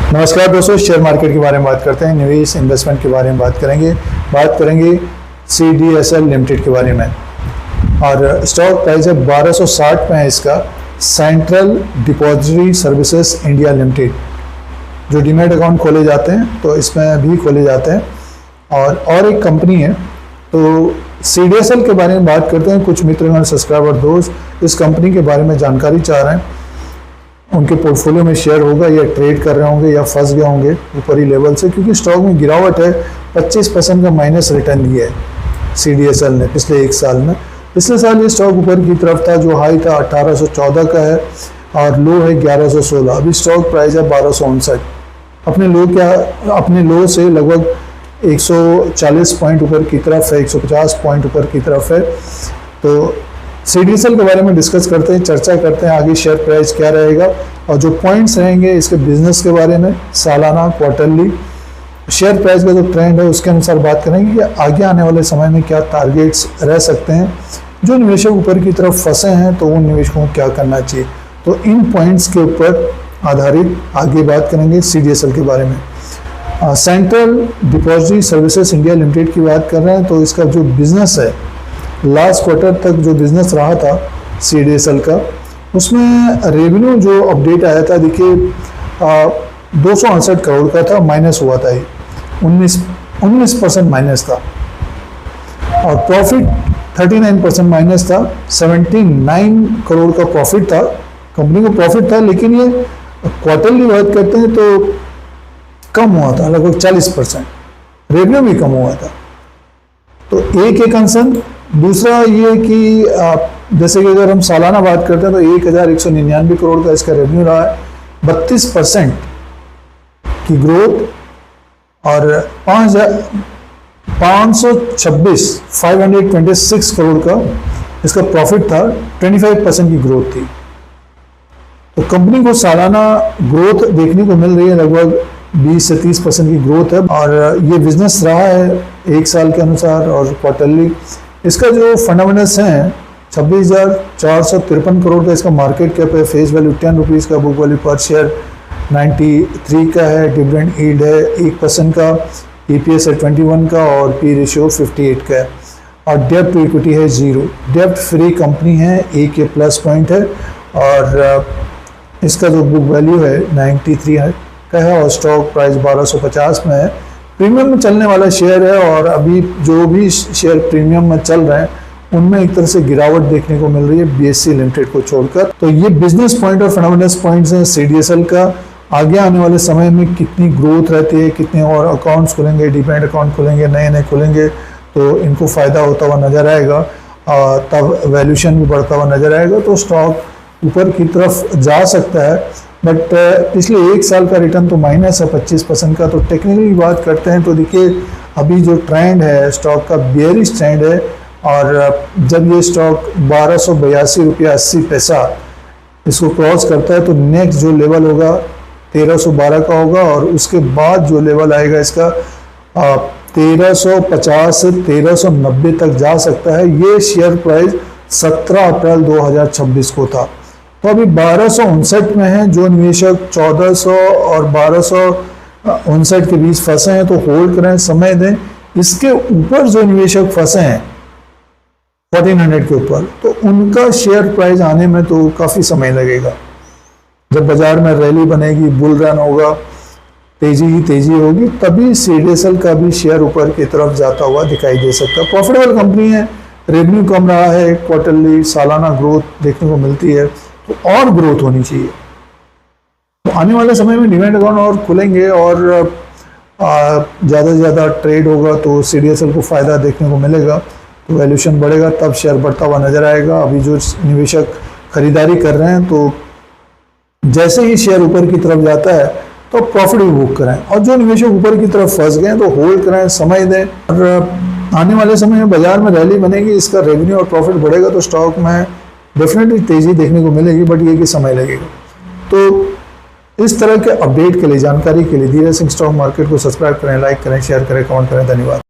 नमस्कार दोस्तों, share market के बारे में बात करते हैं, निवेश इन्वेस्टमेंट के बारे में बात करेंगे CDSL लिमिटेड के बारे में। और स्टॉक प्राइस है 1260 में है इसका। Central depository services India limited, जो डीमैट अकाउंट खोले जाते हैं तो इसमें भी खोले जाते हैं। और एक कंपनी है, तो CDSL के बारे में बात करते हैं। कुछ मित्र और सब्सक्राइबर दोस्त इस कंपनी के बारे में जानकारी चाह रहे हैं, उनके पोर्टफोलियो में शेयर होगा या ट्रेड कर रहे होंगे या फंस गए होंगे ऊपरी लेवल से, क्योंकि स्टॉक में गिरावट है। 25% का माइनस रिटर्न दिया है CDSL ने पिछले एक साल में। पिछले साल ये स्टॉक ऊपर की तरफ था, जो हाई था 1814 का है और लो है 1116। अभी स्टॉक प्राइस है 1259। अपने लो से लगभग 140 पॉइंट ऊपर की तरफ है, 150 पॉइंट ऊपर की तरफ है। तो CDSL के बारे में डिस्कस करते हैं, चर्चा करते हैं आगे शेयर प्राइस क्या रहेगा और जो पॉइंट्स रहेंगे इसके बिजनेस के बारे में, सालाना, क्वार्टरली शेयर प्राइस का जो ट्रेंड है उसके अनुसार बात करेंगे कि आगे आने वाले समय में क्या टारगेट्स रह सकते हैं। जो निवेशक ऊपर की तरफ फंसे हैं तो उन निवेशकों को क्या करना चाहिए, तो इन पॉइंट्स के ऊपर आधारित आगे बात करेंगे CDSL के बारे में। Central depository services India limited की बात कर रहे हैं, तो इसका जो बिजनेस है, लास्ट क्वार्टर तक जो बिजनेस रहा था CDSL का, उसमें रेवेन्यू जो अपडेट आया था, देखिए 268 करोड़ का था, माइनस हुआ था, 19% माइनस था। और प्रॉफिट 39% माइनस था, 79 करोड़ का प्रॉफिट था, कंपनी को प्रॉफिट था। लेकिन ये क्वार्टरली बात करते हैं तो कम हुआ था, लगभग 40%। रेवेन्यू भी कम हुआ था। तो एक कंसर्न। दूसरा ये कि जैसे कि अगर हम सालाना बात करते हैं तो 1199 करोड़ का इसका रेवेन्यू रहा है, 32% की ग्रोथ। और 526 करोड़ का इसका प्रॉफिट था, 25% की ग्रोथ थी। तो कंपनी को सालाना ग्रोथ देखने को मिल रही है, लगभग 20 से 30% की ग्रोथ है। और ये बिजनेस रहा है एक साल के अनुसार। और क्वार्टरली इसका जो फंडामेंटल्स हैं, 26,453 करोड़ का इसका मार्केट कैप है, फेस वैल्यू 10 रुपीज़ का, बुक वैल्यू पर शेयर 93 का है, डिविडेंड यील्ड है 1% का, EPS है 21 का और P रेशियो 58 का है। और डेब्ट टू इक्विटी है 0। डेब्ट फ्री कंपनी है, एक ये प्लस पॉइंट है। और इसका जो बुक वैल्यू है 93 का है और स्टॉक प्राइस 1250 में है। प्रीमियम में चलने वाला शेयर है और अभी जो भी शेयर प्रीमियम में चल रहे हैं उनमें एक तरह से गिरावट देखने को मिल रही है BSE लिमिटेड को छोड़कर। तो ये बिजनेस पॉइंट और फंडामेंटल्स पॉइंट्स हैं CDSL का। आगे आने वाले समय में कितनी ग्रोथ रहती है, कितने और अकाउंट्स खुलेंगे, डिपेंड अकाउंट खुलेंगे, नए खुलेंगे, तो इनको फ़ायदा होता हुआ नज़र आएगा। तब वैल्यूशन भी बढ़ता हुआ नज़र आएगा, तो स्टॉक ऊपर की तरफ जा सकता है। बट पिछले एक साल का रिटर्न तो माइनस है 25% का। तो टेक्निकली बात करते हैं तो देखिए अभी जो ट्रेंड है स्टॉक का, बेयरिश ट्रेंड है। और जब ये स्टॉक 1282 रुपया 80 पैसा इसको क्रॉस करता है तो नेक्स्ट जो लेवल होगा 1312 का होगा। और उसके बाद जो लेवल आएगा इसका 1350 से 1390 तक जा सकता है। ये शेयर प्राइस 17 अप्रैल 2026 को था। तो अभी 1259 में है। जो निवेशक 1400 और 1259 के बीच फंसे हैं तो होल्ड करें, समय दें। इसके ऊपर जो निवेशक फंसे हैं 1400 के ऊपर, तो उनका शेयर प्राइस आने में तो काफ़ी समय लगेगा। जब बाजार में रैली बनेगी, बुल रन होगा, तेजी ही तेजी होगी, तभी CDSL का भी शेयर ऊपर की तरफ जाता हुआ दिखाई दे सकता है। प्रॉफिटेबल कंपनी है, रेवेन्यू कम रहा है, क्वार्टरली सालाना ग्रोथ देखने को मिलती है, तो और ग्रोथ होनी चाहिए। तो आने वाले समय में डिमैट अकाउंट और खुलेंगे और ज़्यादा से ज़्यादा ट्रेड होगा तो CDSL को फ़ायदा देखने को मिलेगा, तो वैल्यूशन बढ़ेगा, तब शेयर बढ़ता हुआ नज़र आएगा। अभी जो निवेशक खरीदारी कर रहे हैं तो जैसे ही शेयर ऊपर की तरफ जाता है तो प्रॉफिट भी बुक करें। और जो निवेशक ऊपर की तरफ फंस गए तो होल्ड करें, समय दें। और आने वाले समय में बाजार में रैली बनेगी, इसका रेवेन्यू और प्रॉफिट बढ़ेगा तो स्टॉक में डेफिनेटली तेजी देखने को मिलेगी, बट ये कि समय लगेगा। तो इस तरह के अपडेट के लिए, जानकारी के लिए धीरे सिंह स्टॉक मार्केट को सब्सक्राइब करें, लाइक करें, शेयर करें, कमेंट करें। धन्यवाद।